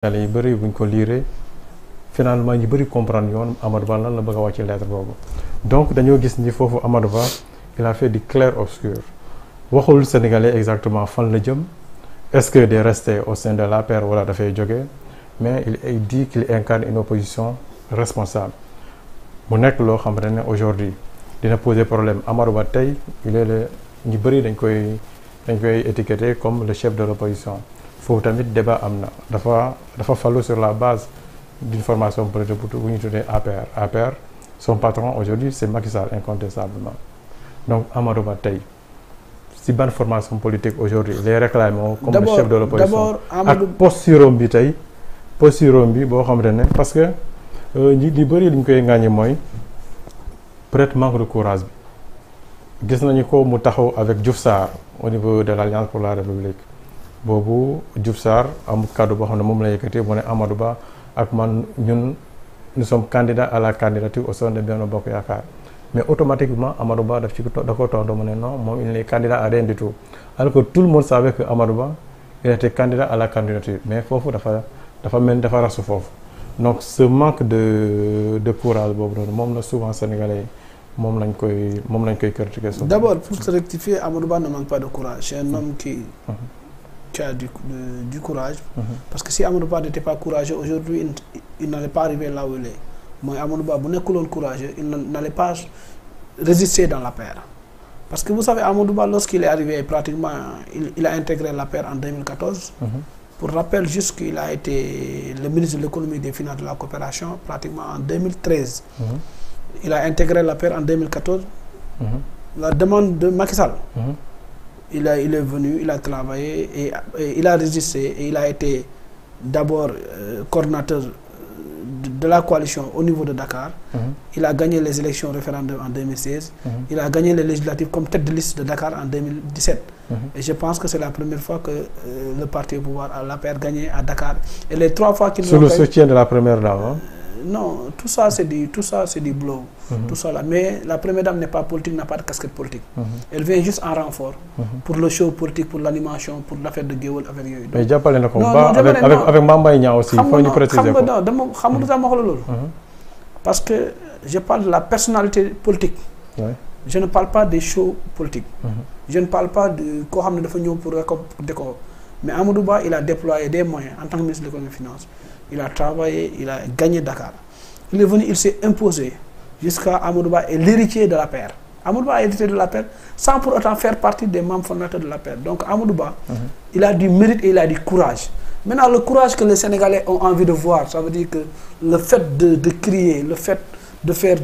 yi bëri buñ ko liiree finalement ñu bëri comprendre yoon Amadou Ba lan la bëgg a wax ci lettre boobu donc dañoo gis ni foofu Amadou Ba il a fait du clair obscur waxul sénégalais exactement fan la jëm est-ce que de rester au sein de l'APR wala dafay jógee mais il dit qu'il incarne une opposition responsable mu nekk loo xam ne aujourd'hui dina poser problème Amadou Ba tey il est le ñu bëri dañ koy étiqueter comme le chef de l'opposition foofu tamit débat am na dafa fallu sur la base d'une formation politique bu ñu tuddee APR son patron aujourd'hui c'est Macky Sall incontestablement donc Amadou Ba tey si ban formation politique aujourd'hui les réclamons comme le chef de l'opposition ak posture bi tey boo xam ne parce que li bëri li ñu koy ŋàññi mooy peut-être manque de courage bi gis nañu ko mu taxaw avec Diouf Sarr au niveau de l'Alliance pour la République boobu Diouf Sarr am kaddu boo xam ne moom la yëkkati mu ne Amadou Ba ak man ñun nous sommes candidats à la candidature au sein de Benno Bokk Yaakaar mais automatiquement Amadou Ba da ko tontu mu ne non moom il n'est candidat à rien du tout alors que tout le monde savait que Amadou Ba il était candidat à la candidature mais foofu dafa mel ni dafa rasu foofu donc ce manque de courage boobu noonu moom la souvent sénégalais moom lañ koy critiquer. D'abord pour se rectifier Amadou Ba ne manque pas de courage c'est un homme qui a du courage. Parce que si Amadou Ba n'était pas courageux aujourd'hui il n'allait pas arriver là où il est mooy Amadou Ba bu nekkuloon courageux il n'allait pas résister dans l'APR parce que vous savez Amadou Ba lorsqu'il est arrivé pratiquement il a intégré l'APR en 2014. Pour rappel juste qu'il a été le ministre de l'économie, des finances, de la coopération pratiquement en 2013. Il a intégré l'APR en 2014. La demande de Macky Sall. Il est venu, il a travaillé et il a résisté et il a été d'abord coordinateur de la coalition au niveau de Dakar. Il a gagné les élections référendum en 2016. Il a gagné les législatives comme tête de liste de Dakar en 2017. Et je pense que c'est la première fois que le parti au pouvoir a l'APR gagné à Dakar. Et les 3 fois qu'il sous le soutien de la première dame. Non, tout ça c'est du blow. Tout ça là. Mais la première dame n'est pas politique, n'a pas de casquette politique. Elle vient juste en renfort pour le show politique, pour l'animation, pour l'affaire de Guéwal avec yooyu. Mais jàppale na ko ba avec Mame Mbaye Niang aussi. Il faut ñu préciser ko. xam nga dama wax la loolu. Parce que je parle de la personnalité politique. Je ne parle pas des shows politiques. Je ne parle pas de koo xam ne dafa ñëw pour décor. Mais Amadou Ba il a déployé des moyens en tant que ministre de l'économie et des finances. Il a travaillé, il a gagné Dakar. Il est venu, il s'est imposé jusqu'à Amadou Ba est l'héritier de l'APR. Amadou Ba est l'héritier de l'APR sans pour autant faire partie des membres fondateurs de l'APR. Donc Amadou Ba, il a du mérite et il a du courage. Maintenant, le courage que les Sénégalais ont envie de voir, ça veut dire que le fait de crier, le fait de faire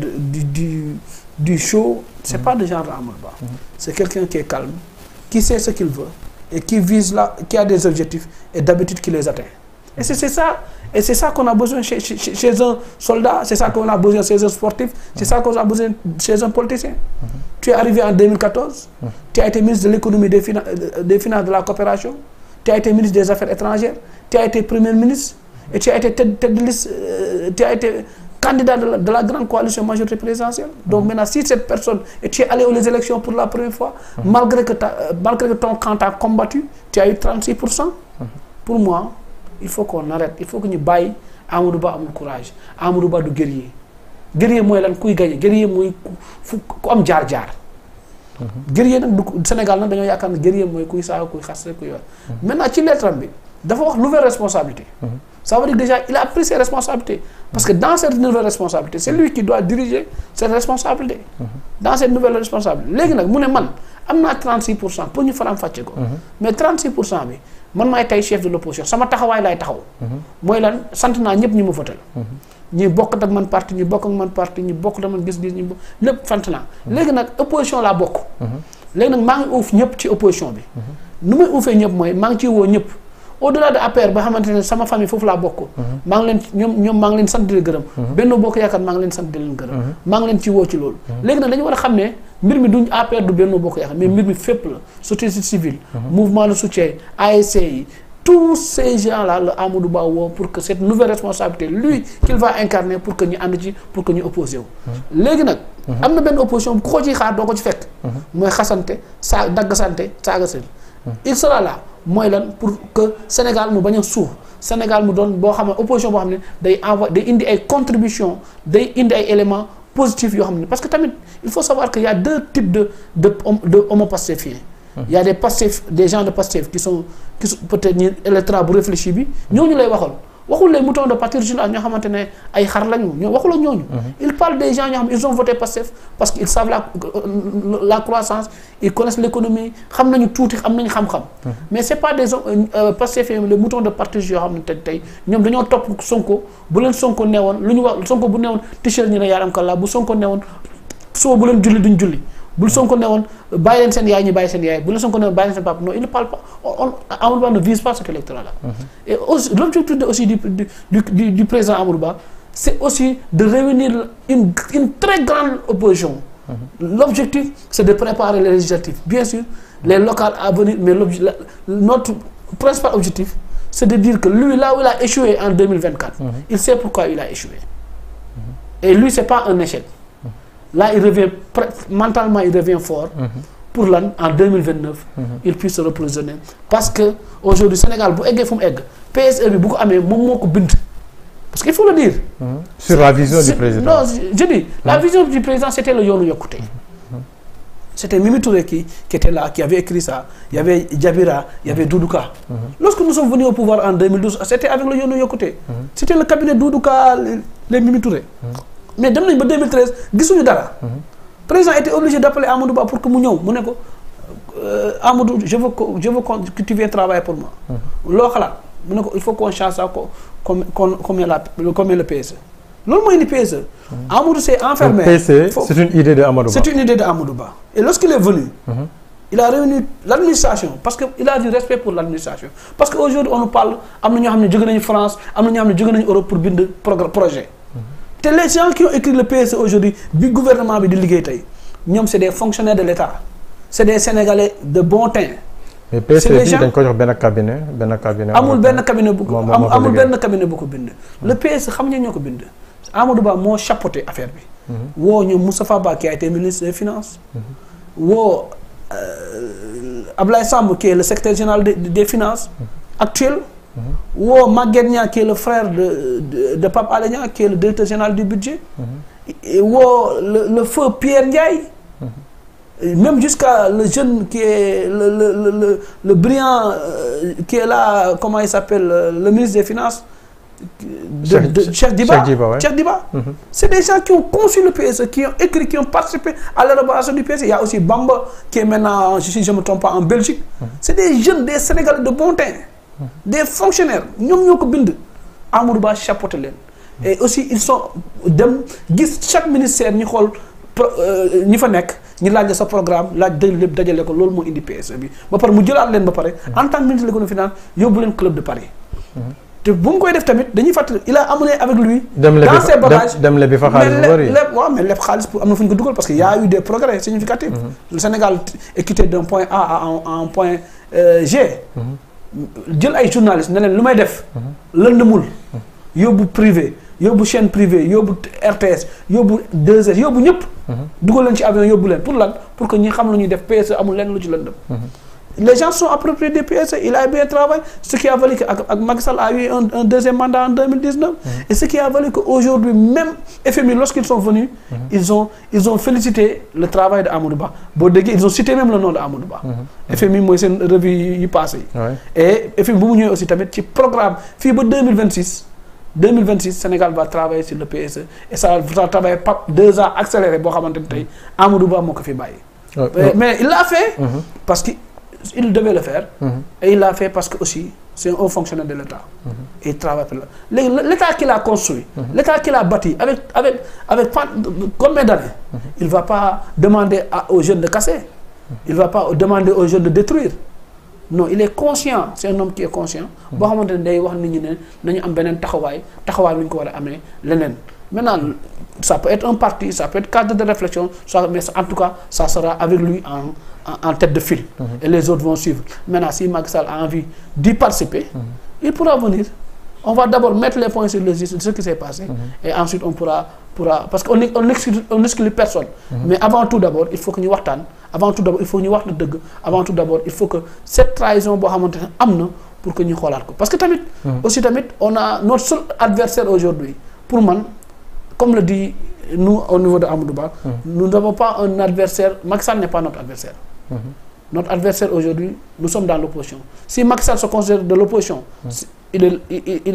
du show, c'est pas de genre Amadou Ba. C'est quelqu'un qui est calme, qui sait ce qu'il veut et qui vise là, qui a des objectifs et d'habitude qui les atteint. Et c'est ça qu'on a besoin chez un soldat, c'est ça qu'on a besoin chez un sportif, c'est ça qu'on a besoin chez un politicien. Tu es arrivé en 2014, tu as été ministre de l'économie, des finances, de la coopération, tu as été ministre des Affaires étrangères, tu as été premier ministre et tu as été tête de liste, tu as été candidat de la grande coalition majorité présidentielle. Donc maintenant, si cette personne, et tu es allé aux élections pour la première fois, malgré que ton camp t'a combattu, tu as eu 36%. Pour moi, il faut qu'on arrête, il faut que ñu bàyyi Amadou Ba amul courage Amadou Ba du guerrier mooy lan kuy gagné guerrier mooy ku am jaar-jaar. guerrier nag du Sénégal nag dañoo yaakaar ne guerrier mooy kuy saaga kuy xas kuy wax. maintenant ci lettre bi dafa wax nouvelle responsabilité. Ça veut dire déjà il a pris ses responsabilités parce que dans cette nouvelle responsabilité c'est lui qui doit diriger cette responsabilité. Dans cette nouvelle responsabilité léegi nag mu ne man am naa 36% pour ñu faram fàcce ko. mais 36% bi. man maay tey chef de l'opposition sama taxawaay laay taxaw. mooy lan sant naa ñëpp ñi ma votal. ñi bokk ak man parti ñi bokk ak man parti ñi bokk ak man gis-gis ñi lépp sant naa. léegi nag opposition laa bokk. léegi nag maa ngi uuf ñëpp ci opposition bi. nu may uufee ñëpp mooy maa ngi ciy woo ñëpp au-delà de APR ba xamante ne sama famille foofu laa bokk. maa ngi leen ñoom maa ngi leen sant di leen gërëm. Benno Bokk Yaakaar maa ngi leen sant di leen gërëm. maa ngi leen ci woo ci loolu. léegi nag dañu war a xam ne mbir mi duñ APR du Benno Bokk Yaakaar mais mbir mi fépp la société civile. mouvement de soutien ASC yi. Tous ces gens-là le Amadou Ba woo pour que cette nouvelle responsabilité lui qu'il va incarner pour que ñu ànd ci pour que ñu opposé wu. léegi nag. am na benn opposition ku ko ciy xaar doo ko ci fekk. mooy xasante dagg sante saaga seen. il sera là mooy lan pour que Sénégal mu bañ a suux Sénégal mu doon boo xam ne opposition boo xam ne day indi ay contributions day indi ay éléments positifs yoo xam ne parce que tamit il faut savoir que y a deux types de homo-pastéfiens. Il y a des gens de Pastef qui sont peut-être ñi électorat bu réfléchi bi ñooñu lay waxal waxul les moutons de parti régional ñoo xamante ne ay xar lañu ñoo waxul ak ñooñu. Il parle des gens ñoo xam ils ont voté Pastef parce que ils savent la croissance ils connaissent l'économie xam nañu tuuti am nañu xam-xam. mais c'est pas des Pastef les moutons de parti yoo xam ne tey ñoom dañoo topp Sonko bu leen Sonko neewoon lu ñu wax Sonko bu neewoon t-shirt ñu ne yaaram kàllaa bu Sonko neewoon soo bu leen julli duñ julli. bu Sonko ne woon bàyyi leen seen yaay ñu bàyyi seen yaay bu la Sonko ne woon bàyyi leen seen papa non il ne parle pas Amadou Ba ne vise pas cet électorat-là. Et aussi l'objectif aussi du président Amadou Ba c'est aussi de réunir une très grande opposition. L'objectif c'est de préparer les législatives bien sûr les locales à venir mais notre principal objectif c'est de dire que lui là où il a échoué en 2024 il sait pourquoi il a échoué et lui c'est pas un échec. Là, il revient mentalement, il revient fort pour l'an en 2029, il puisse se repositionner. Parce que aujourd'hui, Sénégal, bu eggee fu mu egg PSE bi bu ko amee moom moo ko bind. Parce qu'il faut le dire. Sur la vision du président. Non, je dis, la vision du président, c'était le yoonu yokkute. C'était Mimi Touré qui était là, qui avait écrit ça. Il y avait Djabira, il y avait Doudou Ka. Lorsque nous sommes venus au pouvoir en 2012, c'était avec le yoonu yokkute. C'était le cabinet Doudou Ka, les Mimi Touré. Mais dem nañ ba 2013 gisuñu dara. Président était obligé d'appeler Amadou Ba pour que mu ñëw mu ne ko Amadou je veux que tu viennes travailler pour moi. loo xalaat mu ne ko il faut qu'on change ça comme le PSE. loolu mooy indi PSE. Amadou s'est enfermé. PSE c'est une idée de Amadou Ba. C'est une idée de Amadou Ba. Et lorsqu'il est venu. Il a réuni l'administration parce que il a du respect pour l'administration parce que aujourd'hui on nous parle am na ñoo xam ne jóge nañu France am na ñoo xam ne jóge nañu Europe pour bind projet. te les gens qui ont écrit le PSE aujourd'hui bi gouvernement bi di liggéey tey ñoom c'est des fonctionnaires de l'État c'est des Sénégalais de bon teint. mais PSE bi dañ ko jox benn cabinet. amul benn cabinet bu ko amul benn cabinet bu ko bind. le PSE xam nga ñoo ko bind. Amadou Ba moo chapeauté affaire bi. woo ñoom Moustapha Ba qui a été ministre des Finances. woo Ablaye Samb qui est le secrétaire général des Finances actuel. woo Maguette Niang qui est le frère de Pape Alé Niang qui est le directeur général du budget. woo le feu Pierre Ndiaye. Même jusqu'à le jeune qui est le brillant qui est là comment il s'appelle le ministre des Finances. Cheikh Diba. C'est des gens qui ont conçu le PSE, qui ont écrit, qui ont participé à l'élaboration du PSE. Il y a aussi Bamba qui est maintenant, si je ne me trompe pas, en Belgique. C'est des jeunes, des Sénégalais de bon teint. Des fonctionnaires ñoom ñoo ko bind Amadou Ba chapeauté leen et aussi ils sont dem gis chaque ministère ñu xool ñi fa nekk ñu laaj sa programme laaj lépp dajale ko loolu moo indi PSE bi ba pare mu jëlaat leen ba pare en tant que ministre de l'économie finance yóbbu leen club de Paris te bu mu koy def tamit dañuy fàttali il a amené avec lui dans ses bagages dem lebi fa xaalis bu bëri waaw mais lépp xaalis pour am na fu ñu ko dugal parce que y a eu des progrès significatifs le Sénégal est quitté d'un point A à un point G jël ay journalistes ne leen lu may def lëndëmul yóbbu privé yóbbu chaîne privée yóbbu RTS yóbbu 2S yóbbu ñëpp dugal leen ci avion yóbbu leen pour lan pour que ñi xam lu ñuy def PSE amul lenn lu ci lëndëm les gens sont appropriés des PSE il a bien travaillé ce qui a valu que ak Macky Sall a eu un deuxième mandat en 2019 et ce qui a valu que aujourd'hui même FMI lorsqu'ils sont venus ils ont félicité le travail de Amadou Ba boo déggee ils ont cité même le nom de Amadou Ba FMI mooy seen revue yi passé yi et FMI bu mu ñëwee aussi tamit ci programme fii ba 2026 Sénégal va travailler sur le PSE et ça va travailler pas 2 ans accéléré boo xamante ni tey Amadou Ba moo ko fi bàyyi mais il l'a fait parce que il devait le faire et il l'a fait parce que aussi c'est un haut fonctionnaire de l'État et il travaille pour l'État qu'il a construit l'État qu'il a bâti avec combien d'années il va pas demander aux jeunes de casser il va pas demander aux jeunes de détruire non il est conscient c'est un homme qui est conscient boo xamante ne day wax nit ñi ne nañu am beneen taxawaay lu ñu ko war a amee leneen maintenant ça peut être un parti ça peut être cadre de réflexion mais en tout cas ça sera avec lui en tête de file et les autres vont suivre maintenant si Macky Sall a envie d'y participer il pourra venir on va d'abord mettre les points sur les i sur ce qui s'est passé et ensuite on pourra parce que on n'exclut personne mais avant tout d'abord il faut que ñu waxtaan avant tout d'abord il faut ñu wax la dëgg avant tout d'abord il faut que cette trahison boo xamante ne am na pour que ñu xoolaat ko parce que tamit aussi tamit on a notre seul adversaire aujourd'hui pour man comme le dit nous au niveau de Amadou Ba nous n'avons pas un adversaire. Macky Sall n'est pas notre adversaire. Notre adversaire aujourd'hui, nous sommes dans l'opposition. Si Macky Sall se considère de l'opposition, il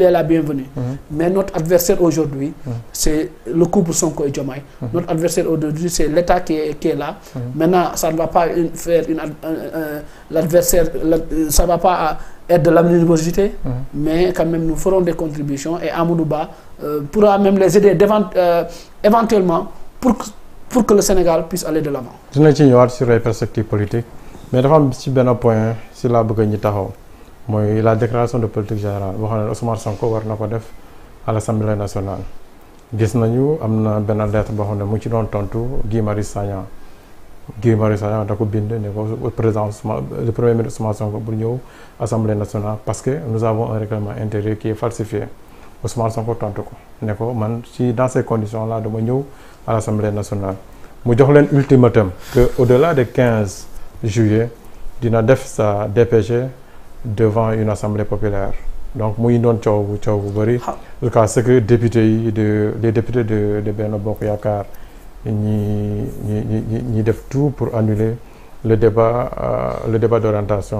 est la bienvenue. Mais notre adversaire aujourd'hui, c'est le couple Sonko et Diomaye. Notre adversaire aujourd'hui, c'est l'État qui est là. Maintenant, ça ne va pas faire l'adversaire, ça ne va pas être de l'animosité, mais quand même nous ferons des contributions et Amadou Ba pourra même les aider éventuellement pour que le Sénégal puisse aller de l'avant. dina ci ñëwaat sur les perspectives politiques mais dafa am ci benn point si laa bëgg ñu taxaw mooy la déclaration de politique générale boo xam ne Ousmane Sonko war na ko def à l'Assemblée nationale. gis nañu am na benn lettre boo xam ne mu ci doon tontu Guy Marius Sagna da ko bind ne ko président le premier ministre Ousmane Sonko pour ñëw Assemblée nationale parce que nous avons un règlement intérieur qui est falsifié. Ousmane Sonko tontu ko ne ko man si dans ces conditions là dama ñëw à l'Assemblée nationale mu jox leen ultimatum que au-delà de 15 juillet dina def sa DPG devant une assemblée populaire donc muy doon coow bu bëri. en tout cas ce que députés yi les députés de Benno Bokk Yaakaar ñi def tout pour annuler le débat d'orientation